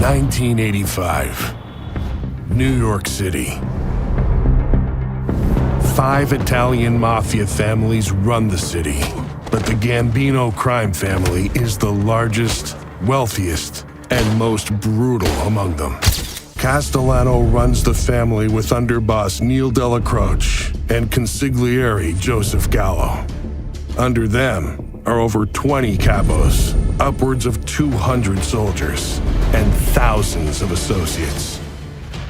1985, New York City. 5 Italian mafia families run the city, but the Gambino crime family is the largest, wealthiest, and most brutal among them. Castellano runs the family with underboss Neil Della Croce and consigliere Joseph Gallo. Under them are over 20 capos, upwards of 200 soldiers, and thousands of associates.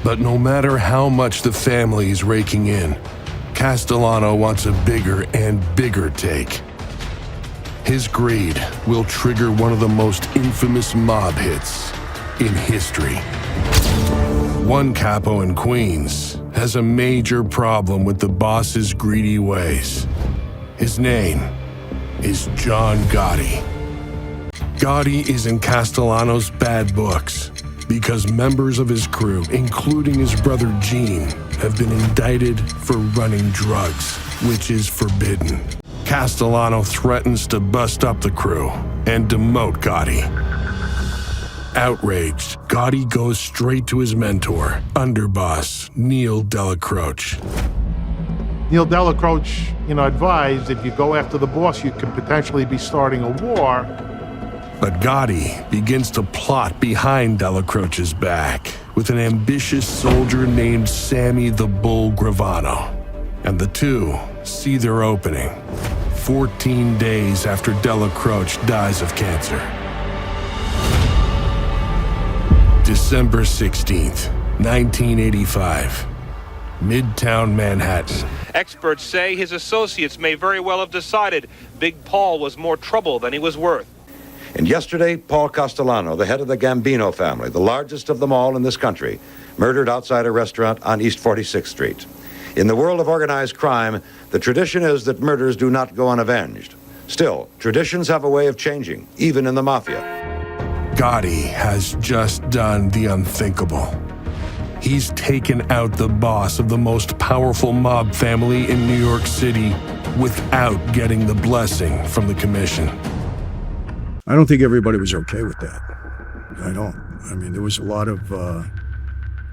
But no matter how much the family is raking in, Castellano wants a bigger and bigger take. His greed will trigger one of the most infamous mob hits in history. One capo in Queens has a major problem with the boss's greedy ways. His name is John Gotti. Gotti is in Castellano's bad books because members of his crew, including his brother Gene, have been indicted for running drugs, which is forbidden. Castellano threatens to bust up the crew and demote Gotti. Outraged, Gotti goes straight to his mentor, underboss Neil Della Croce. Neil Della Croce, advised if you go after the boss, you could potentially be starting a war. But Gotti begins to plot behind Della Croce's back with an ambitious soldier named Sammy The Bull Gravano. And the two see their opening 14 days after Della Croce dies of cancer. December 16th, 1985, Midtown Manhattan. Experts say his associates may very well have decided Big Paul was more trouble than he was worth. And yesterday, Paul Castellano, the head of the Gambino family, the largest of them all in this country, murdered outside a restaurant on East 46th Street. In the world of organized crime, the tradition is that murders do not go unavenged. Still, traditions have a way of changing, even in the Mafia. Gotti has just done the unthinkable. He's taken out the boss of the most powerful mob family in New York City without getting the blessing from the commission. I don't think everybody was okay with that. I don't. I mean, there was a lot of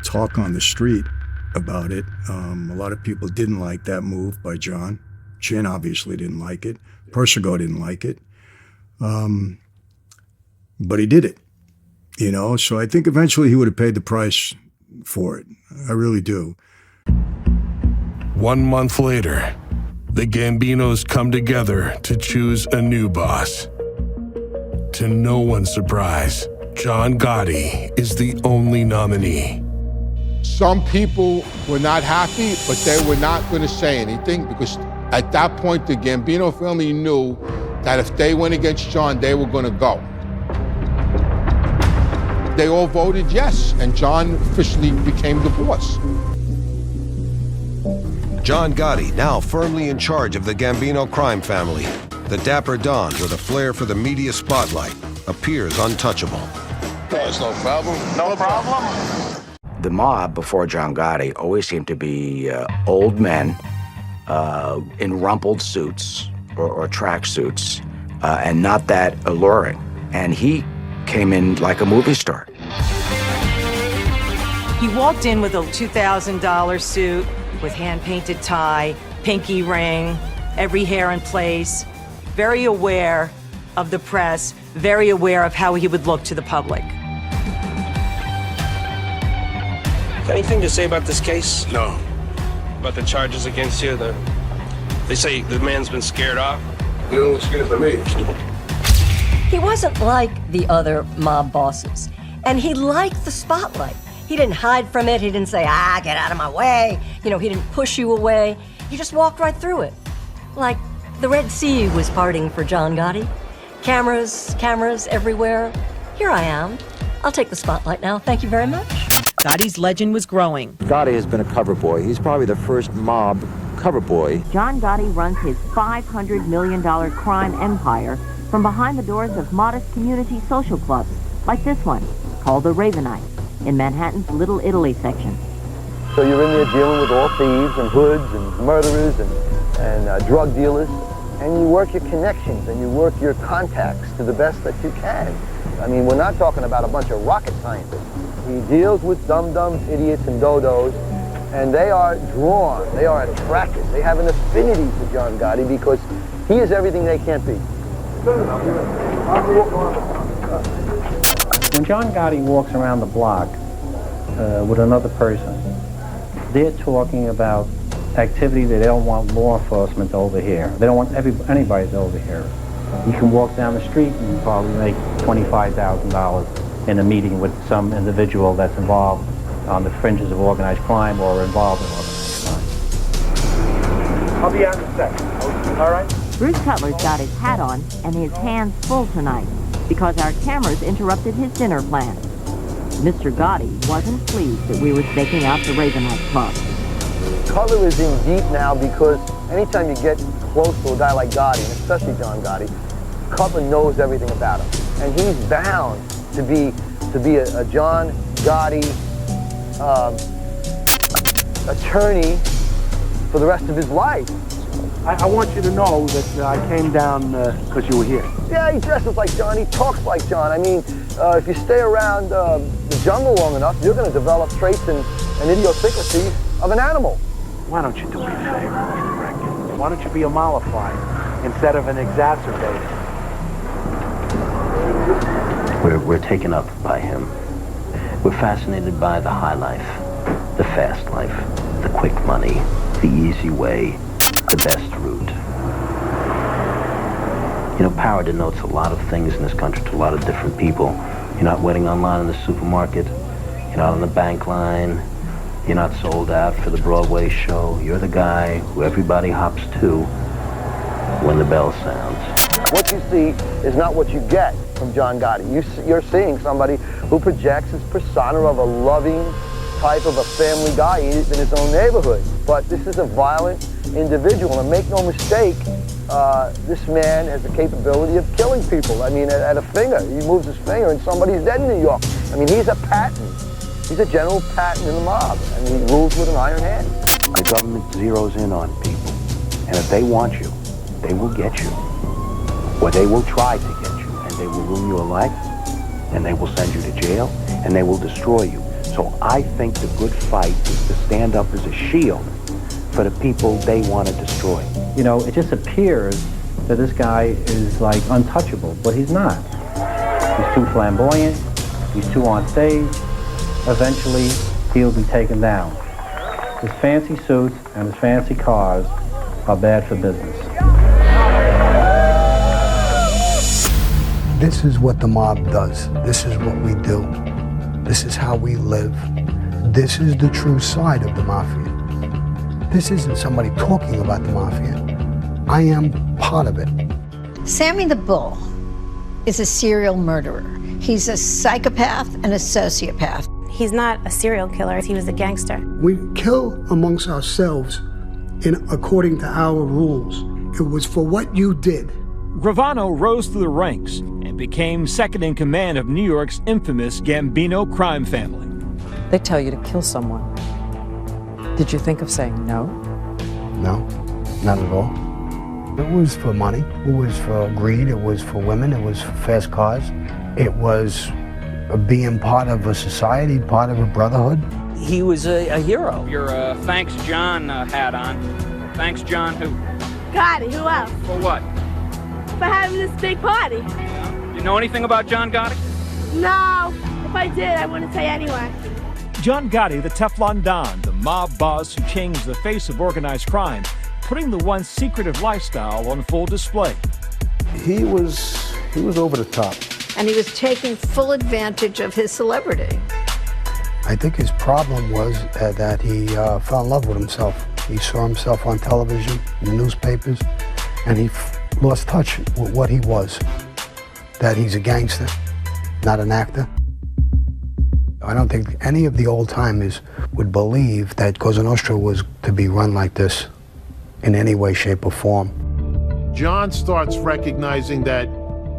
talk on the street about it. A lot of people didn't like that move by John. Chin obviously didn't like it. Persico didn't like it. But he did it, So I think eventually he would have paid the price for it. I really do. 1 month later, the Gambinos come together to choose a new boss. To no one's surprise, John Gotti is the only nominee. Some people were not happy, but they were not going to say anything because at that point, the Gambino family knew that if they went against John, they were going to go. They all voted yes, and John officially became the boss. John Gotti, now firmly in charge of the Gambino crime family. The dapper Don, with a flair for the media spotlight, appears untouchable. That's no problem. No problem. The mob before John Gotti always seemed to be old men in rumpled suits or track suits, and not that alluring. And he came in like a movie star. He walked in with a $2,000 suit with hand-painted tie, pinky ring, every hair in place, very aware of the press, very aware of how he would look to the public. Anything to say about this case? No. About the charges against you? They say the man's been scared off? You don't look scared for me. He wasn't like the other mob bosses, and he liked the spotlight. He didn't hide from it. He didn't say, get out of my way. He didn't push you away. He just walked right through it. Like the Red Sea was parting for John Gotti. Cameras everywhere. Here I am. I'll take the spotlight now. Thank you very much. Gotti's legend was growing. Gotti has been a cover boy. He's probably the first mob cover boy. John Gotti runs his $500 million crime empire from behind the doors of modest community social clubs, like this one, called the Ravenite, in Manhattan's Little Italy section. So you're in there dealing with all thieves and hoods and murderers and drug dealers, and you work your connections and you work your contacts to the best that you can. I mean, we're not talking about a bunch of rocket scientists. He deals with dum-dums, idiots, and dodos, and they are drawn, they are attracted. They have an affinity for John Gotti because he is everything they can't be. When John Gotti walks around the block with another person, they're talking about activity that they don't want law enforcement to overhear. They don't want anybody to overhear it. You can walk down the street and probably make $25,000 in a meeting with some individual that's involved on the fringes of organized crime or involved in organized crime. I'll be out in a second, all right? Bruce Cutler's got his hat on and his hands full tonight because our cameras interrupted his dinner plans. Mr. Gotti wasn't pleased that we were staking out the Ravenite Club. Cutler is in deep now because anytime you get close to a guy like Gotti, and especially John Gotti, Cutler knows everything about him. And he's bound to be a John Gotti attorney for the rest of his life. I want you to know that I came down because you were here. Yeah, he dresses like John, he talks like John. I mean, if you stay around the jungle long enough, you're going to develop traits and idiosyncrasies of an animal. Why don't you do me a favor, Mr. Brecken? Why don't you be a mollified instead of an exacerbator? We're taken up by him. We're fascinated by the high life, the fast life, the quick money, the easy way, the best route. You know, power denotes a lot of things in this country to a lot of different people. You're not waiting online in the supermarket. You're not on the bank line. You're not sold out for the Broadway show. You're the guy who everybody hops to when the bell sounds. What you see is not what you get from John Gotti. You're seeing somebody who projects his persona of a loving type of a family guy in his own neighborhood. But this is a violent individual, and make no mistake, this man has the capability of killing people. I mean, at a finger. He moves his finger and somebody's dead in New York. I mean, he's a Patton. He's a General Patton in the mob, and he rules with an iron hand. The government zeroes in on people, and if they want you, they will get you. Or they will try to get you, and they will ruin your life, and they will send you to jail, and they will destroy you. So I think the good fight is to stand up as a shield for the people they want to destroy. You know, it just appears that this guy is like untouchable, but he's not. He's too flamboyant, he's too on stage. Eventually, he'll be taken down. His fancy suits and his fancy cars are bad for business. This is what the mob does. This is what we do. This is how we live. This is the true side of the Mafia. This isn't somebody talking about the Mafia. I am part of it. Sammy the Bull is a serial murderer. He's a psychopath and a sociopath. He's not a serial killer. He was a gangster. We kill amongst ourselves according to our rules. It was for what you did. Gravano rose through the ranks and became second in command of New York's infamous Gambino crime family. They tell you to kill someone. Did you think of saying no? No, not at all. It was for money. It was for greed. It was for women. It was for fast cars. It was being part of a society, part of a brotherhood. He was a hero. Your Thanks John hat on. Thanks John who? Gotti, who else? For what? For having this big party. You know anything about John Gotti? No. If I did, I wouldn't say anyway. John Gotti, the Teflon Don, the mob boss who changed the face of organized crime, putting the once secretive lifestyle on full display. He was over the top. And he was taking full advantage of his celebrity. I think his problem was that he fell in love with himself. He saw himself on television, in the newspapers, and he lost touch with what he was. That he's a gangster, not an actor. I don't think any of the old-timers would believe that Cosa Nostra was to be run like this in any way, shape, or form. John starts recognizing that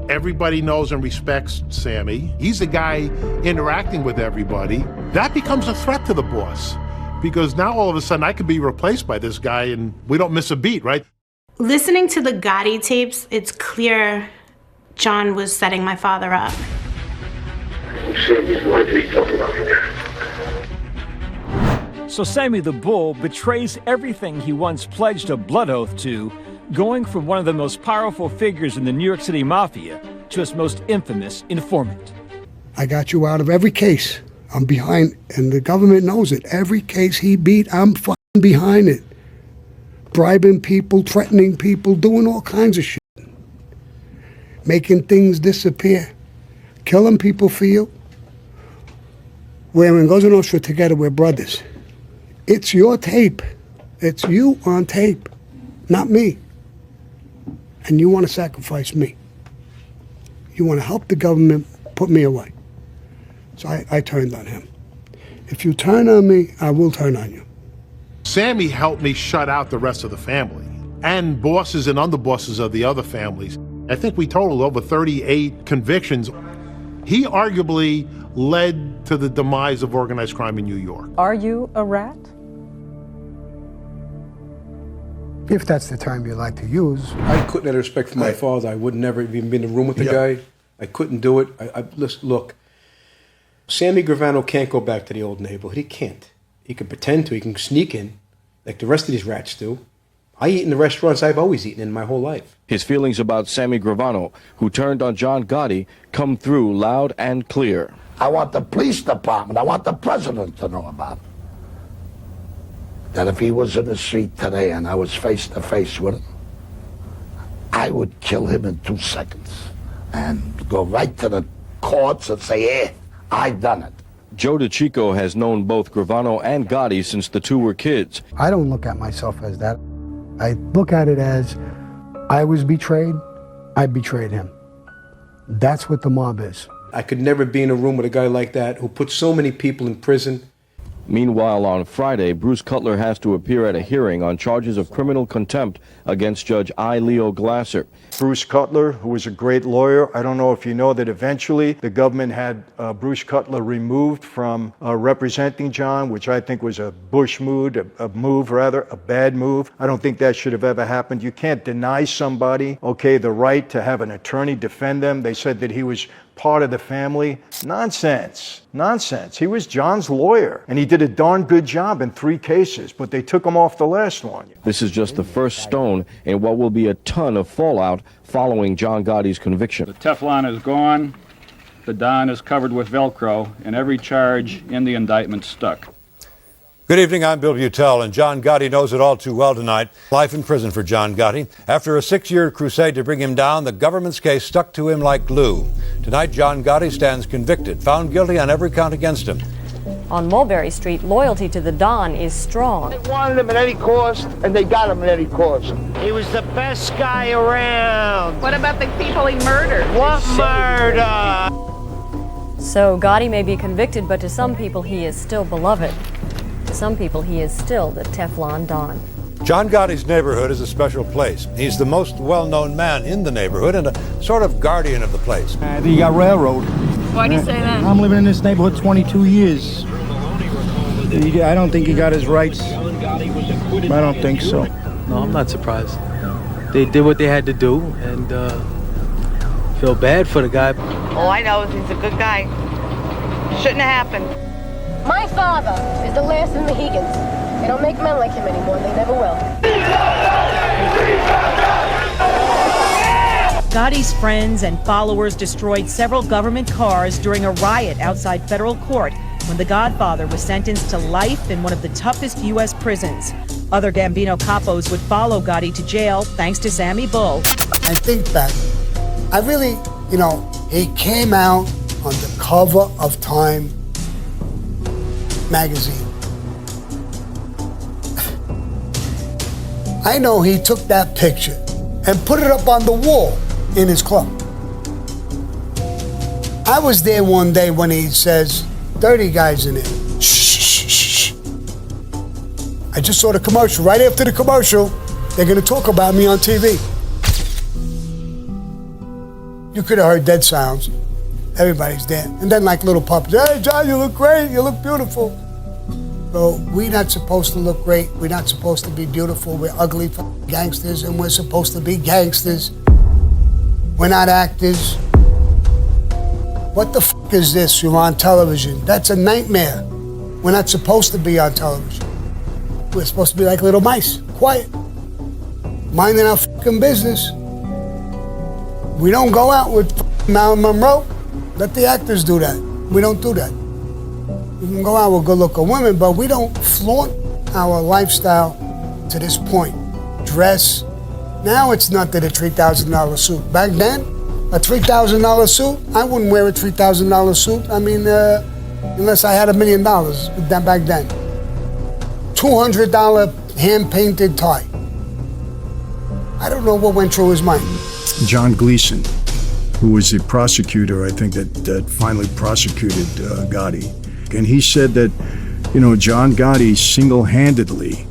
everybody knows and respects Sammy. He's the guy interacting with everybody. That becomes a threat to the boss, because now all of a sudden I could be replaced by this guy and we don't miss a beat, right? Listening to the Gotti tapes, it's clear John was setting my father up. Sammy's going to be talking about it. So Sammy the Bull betrays everything he once pledged a blood oath to, going from one of the most powerful figures in the New York City Mafia to its most infamous informant. I got you out of every case. I'm behind, and the government knows it. Every case he beat, I'm fucking behind it. Bribing people, threatening people, doing all kinds of shit. Making things disappear. Killing people for you. We're in Cosa Nostra together, we're brothers. It's your tape. It's you on tape, not me. And you want to sacrifice me. You want to help the government put me away. So I turned on him. If you turn on me, I will turn on you. Sammy helped me shut out the rest of the family and bosses and underbosses of the other families. I think we totaled over 38 convictions. He arguably led to the demise of organized crime in New York. Are you a rat? If that's the term you like to use. I couldn't have respect for my father. I would never even be in the room with the guy. I couldn't do it. Listen, look, Sammy Gravano can't go back to the old neighborhood. He can't. He can pretend to. He can sneak in like the rest of these rats do. I eat in the restaurants I've always eaten in my whole life. His feelings about Sammy Gravano, who turned on John Gotti, come through loud and clear. I want the police department, I want the president to know about it. That if he was in the street today and I was face to face with him, I would kill him in 2 seconds and go right to the courts and say, I done it. Joe DeChico has known both Gravano and Gotti since the two were kids. I don't look at myself as that. I look at it as I was betrayed, I betrayed him. That's what the mob is. I could never be in a room with a guy like that who put so many people in prison. Meanwhile, on Friday, Bruce Cutler has to appear at a hearing on charges of criminal contempt against Judge I. Leo Glasser. Bruce Cutler, who was a great lawyer. I don't know if you know that eventually the government had Bruce Cutler removed from representing John, which I think was a Bush move, a bad move. I don't think that should have ever happened. You can't deny somebody, the right to have an attorney defend them. They said that he was part of the family. Nonsense. He was John's lawyer, and he did a darn good job in 3 cases, but they took him off the last one. This is just the first stone in what will be a ton of fallout following John Gotti's conviction. The Teflon is gone, the Don is covered with Velcro, and every charge in the indictment stuck. Good evening, I'm Bill Butel, and John Gotti knows it all too well tonight. Life in prison for John Gotti. After a 6-year crusade to bring him down, the government's case stuck to him like glue. Tonight, John Gotti stands convicted, found guilty on every count against him. On Mulberry Street, loyalty to the Don is strong. They wanted him at any cost, and they got him at any cost. He was the best guy around. What about the people he murdered? What murder? So Gotti may be convicted, but to some people he is still beloved. To some people he is still the Teflon Don. John Gotti's neighborhood is a special place. He's the most well-known man in the neighborhood and a sort of guardian of the place. You got railroad. Why do you say that? I'm living in this neighborhood 22 years. I don't think he got his rights. I don't think so. No, I'm not surprised. They did what they had to do, and feel bad for the guy. All I know is he's a good guy. Shouldn't have happened. My father is the last of the Mohicans. They don't make men like him anymore, and they never will. Gotti's friends and followers destroyed several government cars during a riot outside federal court when the Godfather was sentenced to life in one of the toughest U.S. prisons. Other Gambino capos would follow Gotti to jail thanks to Sammy Bull. I think that I really, he came out on the cover of Time magazine. I know he took that picture and put it up on the wall in his club. I was there one day when he says, 30 guys in there. Shh, shh, shh. I just saw the commercial. Right after the commercial, they're going to talk about me on TV. You could have heard dead sounds. Everybody's there. And then like little puppies, hey, John, you look great. You look beautiful. So we're not supposed to look great. We're not supposed to be beautiful. We're ugly gangsters, and we're supposed to be gangsters. We're not actors. What the f*** is this? You're on television. That's a nightmare. We're not supposed to be on television. We're supposed to be like little mice, quiet, minding our fucking business. We don't go out with Marilyn Monroe. Let the actors do that. We don't do that. We can go out with good-looking women, but we don't flaunt our lifestyle to this point. Dress. Now it's not that a $3,000 suit. Back then, a $3,000 suit, I wouldn't wear a $3,000 suit. I mean, unless I had $1 million back then. $200 hand-painted tie. I don't know what went through his mind. John Gleason, who was the prosecutor, I think, that finally prosecuted Gotti. And he said that, John Gotti single-handedly,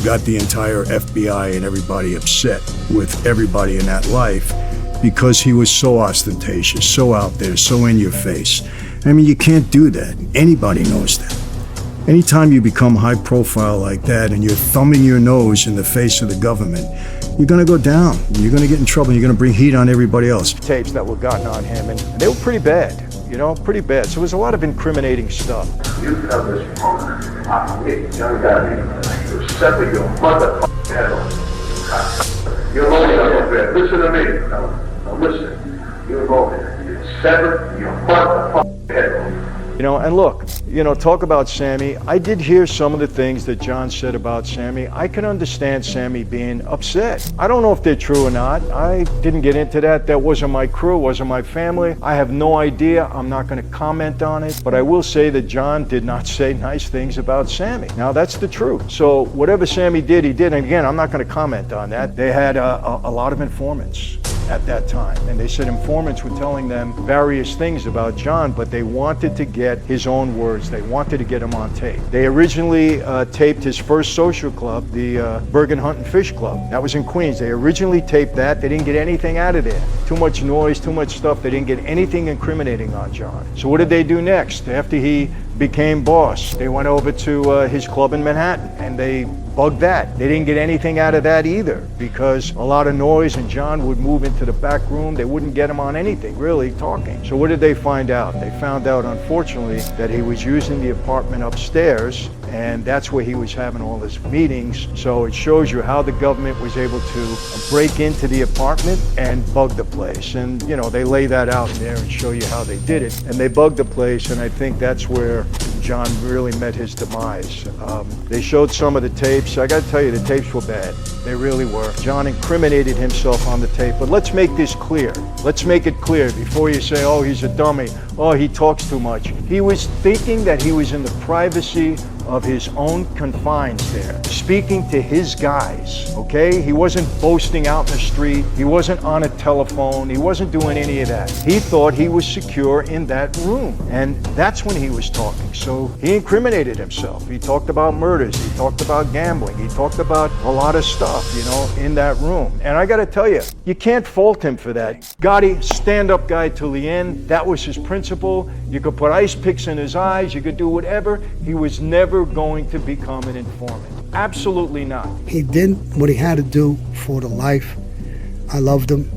got the entire FBI and everybody upset with everybody in that life because he was so ostentatious, so out there, so in your face. I mean, you can't do that. Anybody knows that. Anytime you become high profile like that and you're thumbing your nose in the face of the government, you're going to go down. You're going to get in trouble. You're going to bring heat on everybody else. Tapes that were gotten on him, and they were pretty bad, pretty bad. So there was a lot of incriminating stuff. You tell this woman, John Gotti, you settle your motherfucking head on. You're rolling up there. Listen to me. Now listen. You're rolling. You settle your motherfucking head on. And look, talk about Sammy. I did hear some of the things that John said about Sammy. I can understand Sammy being upset. I don't know if they're true or not. I didn't get into that. That wasn't my crew, wasn't my family. I have no idea. I'm not going to comment on it. But I will say that John did not say nice things about Sammy. Now, that's the truth. So whatever Sammy did, he did. And again, I'm not going to comment on that. They had a lot of informants at that time. And they said informants were telling them various things about John, but they wanted to get his own words. They wanted to get him on tape. They originally taped his first social club, the Bergen Hunt and Fish Club. That was in Queens. They originally taped that. They didn't get anything out of there. Too much noise, too much stuff. They didn't get anything incriminating on John. So what did they do next? After he became boss, they went over to his club in Manhattan and they bugged that. They didn't get anything out of that either because a lot of noise and John would move into the back room. They wouldn't get him on anything, really, talking. So what did they find out? They found out, unfortunately, that he was using the apartment upstairs and that's where he was having all his meetings. So it shows you how the government was able to break into the apartment and bug the place. And, they lay that out there and show you how they did it. And they bugged the place, and I think that's where John really met his demise. They showed some of the tapes. I got to tell you, the tapes were bad. They really were. John incriminated himself on the tape. But let's make this clear. Let's make it clear before you say, oh, he's a dummy. Oh, he talks too much. He was thinking that he was in the privacy of his own confines there, speaking to his guys, okay? He wasn't boasting out in the street. He wasn't on a telephone. He wasn't doing any of that. He thought he was secure in that room, and that's when he was talking. So he incriminated himself. He talked about murders. He talked about gambling. He talked about a lot of stuff, in that room. And I gotta tell you, you can't fault him for that. Gotti, stand-up guy till the end. That was his principle. You could put ice picks in his eyes. You could do whatever. He was never going to become an informant. Absolutely not. He did what he had to do for the life. I loved him.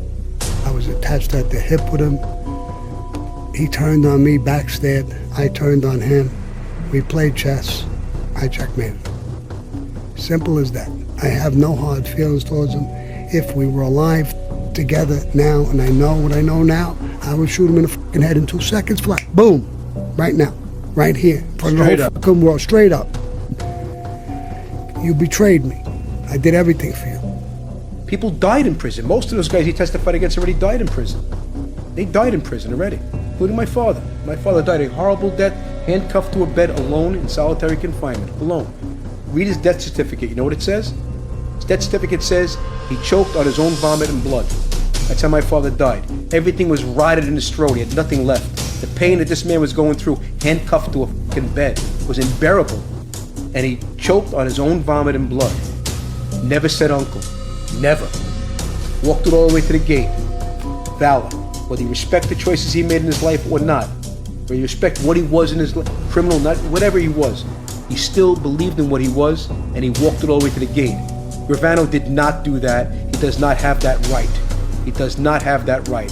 I was attached at the hip with him. He turned on me, backstabbed. I turned on him. We played chess. I checkmated him. Simple as that. I have no hard feelings towards him. If we were alive together now, and I know what I know now, I would shoot him in the fucking head in 2 seconds flat. Boom. Right now. Right here. In front of the whole fucking world. Straight up. You betrayed me. I did everything for you. People died in prison. Most of those guys he testified against already died in prison. They died in prison already, including my father. My father died a horrible death, handcuffed to a bed alone in solitary confinement, alone. Read his death certificate. You know what it says? His death certificate says he choked on his own vomit and blood. That's how my father died. Everything was rotted in his throat. He had nothing left. The pain that this man was going through, handcuffed to a fucking bed, was unbearable. And he choked on his own vomit and blood. Never said uncle. Never. Walked it all the way to the gate. Valor. Whether you respect the choices he made in his life or not, whether you respect what he was in his life, criminal, not whatever he was, he still believed in what he was, and he walked it all the way to the gate. Gravano did not do that. He does not have that right. He does not have that right.